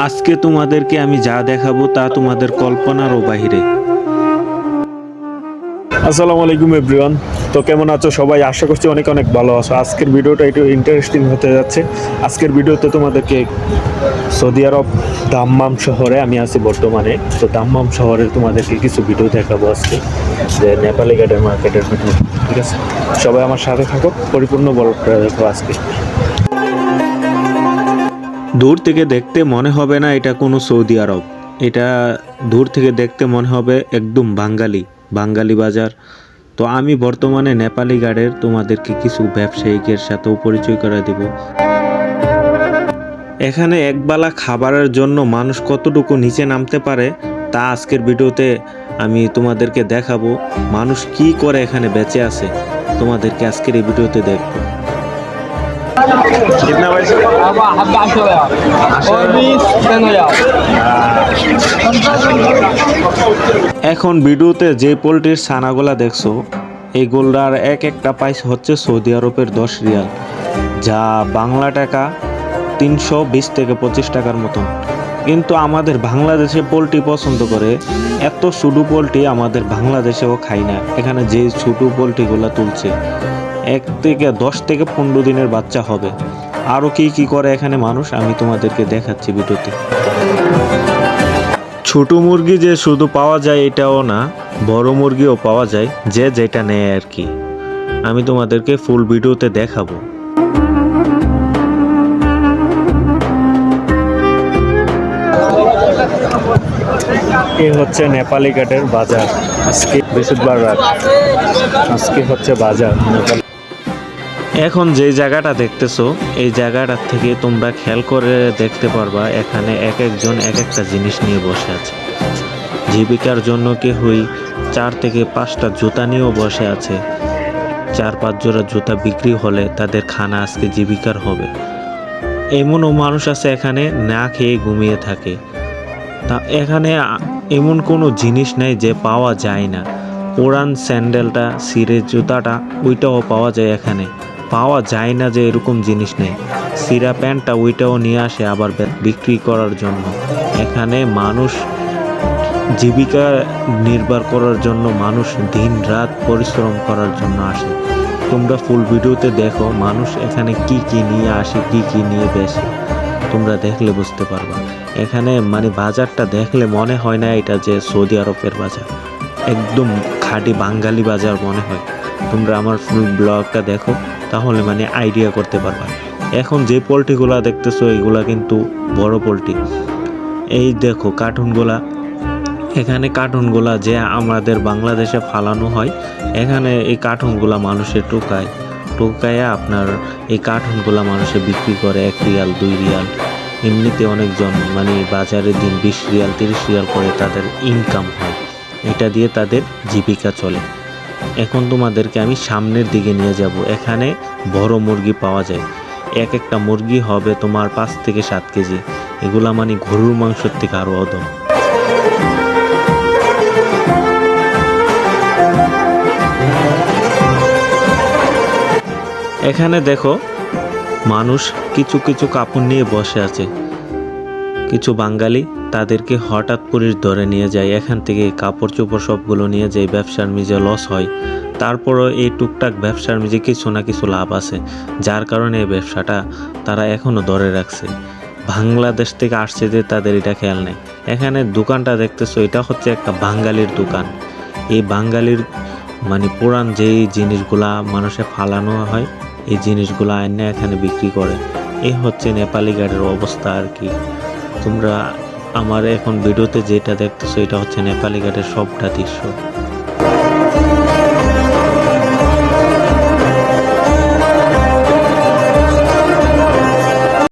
আজকে তোমাদেরকে আমি যা দেখাবো তা তোমাদের কল্পনারও বাহিরে। আসসালামু আলাইকুম এভরিওয়ান। তো কেমন আছো সবাই? আশা করছি অনেক অনেক ভালো আছো। আজকের ভিডিওটা একটু ইন্টারেস্টিং হতে যাচ্ছে। আজকের ভিডিওতে তোমাদেরকে সৌদি আরব দাম্মাম শহরে আমি আছি বর্তমানে। তো দাম্মাম শহরে তোমাদেরকে কিছু ভিডিও দেখাবো আজকে, যে নেপালি গার্ডেন মার্কেটের ভিডিও। ঠিক আছে, সবাই আমার সাথে থাকো, পরিপূর্ণ ব্লগটা দেখো আজকে। দূর থেকে দেখতে মনে হবে না এটা কোনো সৌদি আরব, এটা দূর থেকে দেখতে মনে হবে একদম বাঙালি বাজার। তো আমি বর্তমানে নেপালি গার্ডের তোমাদেরকে কিছু ব্যবসায়িকের সাথেও পরিচয় করে দিব। এখানে একবেলা খাবারের জন্য মানুষ কতটুকু নিচে নামতে পারে তা আজকের ভিডিওতে আমি তোমাদেরকে দেখাবো। মানুষ কি করে এখানে বেঁচে আছে তোমাদেরকে আজকের এই ভিডিওতে দেখবো। এখন ভিডিওতে যে পোলট্রির ছানাগুলা দেখছো, এইগুলার এক একটা প্রাইস হচ্ছে সৌদি আরবের 10 রিয়াল, যা বাংলা টাকা 320 থেকে 25 টাকার মতন। কিন্তু আমাদের বাংলাদেশে পোলট্রি পছন্দ করে, এত ছোটো পোলট্রি আমাদের বাংলাদেশেও খাই না। এখানে যে ছোটো পোলট্রিগুলো তুলছে 1 থেকে 10 থেকে 15 দিনের বাচ্চা হবে। আরও কি করে এখানে মানুষ আমি তোমাদেরকে দেখাচ্ছি ভিডিওতে। ছোট মুরগি যে শুধু পাওয়া যায় এটাও না, বড় মুরগিও পাওয়া যায়, যে যেটা নেয় আর কি। আমি তোমাদেরকে ফুল ভিডিওতে দেখাবো। এই হচ্ছে নেপালি গার্ডের বাজার। আজকে বৃহস্পতিবার রাত, আজকে হচ্ছে বাজার নেপালি। এখন যে জায়গাটা দেখতেছো এই জায়গাটার থেকে তোমরা খেয়াল করে দেখতে পারবা, এখানে এক একজন এক একটা জিনিস নিয়ে বসে আছে। জীবিকার জন্য কেউই 4 থেকে 5টা জুতা নিয়েও বসে আছে। 4-5 জোড়া জুতা বিক্রি হলে তাদের খানা আজকে জীবিকার হবে। এমনও মানুষ আছে এখানে না খেয়ে ঘুমিয়ে থাকে। তা এখানে এমন কোনো জিনিস নেই যে পাওয়া যায় না। পুরান স্যান্ডেলটা, সিরের জুতাটা, ওইটাও পাওয়া যায় এখানে। পাওয়া যায় না যে এরকম জিনিস নেই। সিরা প্যান্টটা ওইটাও নিয়ে আসে আবার বিক্রি করার জন্য। এখানে মানুষ জীবিকা নির্বাহ করার জন্য, মানুষ দিন রাত পরিশ্রম করার জন্য আসে। তোমরা ফুল ভিডিওতে দেখো মানুষ এখানে কি নিয়ে আসে, কি নিয়ে বেচে, তোমরা দেখলে বুঝতে পারবা। এখানে মানে বাজারটা দেখলে মনে হয় না এটা যে সৌদি আরবের বাজার, একদম খাঁটি বাঙালি বাজার মনে হয়। তোমরা আমার ফুল ব্লগটা দেখো, তাহলে মানে আইডিয়া করতে পারবা। এখন যে পোলট্রিগুলা দেখতেছো এইগুলা কিন্তু বড় পোলট্রি। এই দেখো কার্টুনগুলা, এখানে কার্টুনগুলা যে আমাদের বাংলাদেশে ফালানো হয়, এখানে এই কার্টুনগুলা মানুষের টোকায় আপনার এই কার্টুনগুলা মানুষে বিক্রি করে 1 রিয়াল 2 রিয়াল। এমনিতে অনেকজন মানে বাজারে দিন 20 রিয়াল 30 রিয়াল করে তাদের ইনকাম হয়, এটা দিয়ে তাদের জীবিকা চলে। এখন তোমাদেরকে আমি সামনের দিকে নিয়ে যাব। এখানে বড় মুরগি পাওয়া যায়, এক একটা মুরগি হবে তোমার 5 থেকে 7 কেজি। এগুলা মানে গরুর মাংসের থেকে আরও অদম। এখানে দেখো মানুষ কিছু কাপড় নিয়ে বসে আছে। কিছু বাঙালি তাদেরকে হঠাৎ পুলিশ ধরে নিয়ে যায়, এখান থেকে কাপড় চোপড় সবগুলো নিয়ে যায়। ব্যবসার মিজে লস হয়, তারপরও এই টুকটাক ব্যবসার মিজে কিছু না কিছু লাভ আছে, যার কারণে এই ব্যবসাটা তারা এখনও ধরে রাখছে। বাংলাদেশ থেকে আসছে যে তাদের এটা খেয়াল নেই। এখানে দোকানটা দেখতেছো, এটা হচ্ছে একটা বাঙালির দোকান। এই বাঙালির মানে পুরান যেই জিনিসগুলা মানুষে ফালানো হয়, এই জিনিসগুলো আইনে এখানে বিক্রি করে। এই হচ্ছে নেপালি গার্ডের অবস্থা আর কি। তোমরা আমার এখন ভিডিওতে যেটা দেখতেছো এটা হচ্ছে নেপালি গার্ডের সবটা দৃশ্য।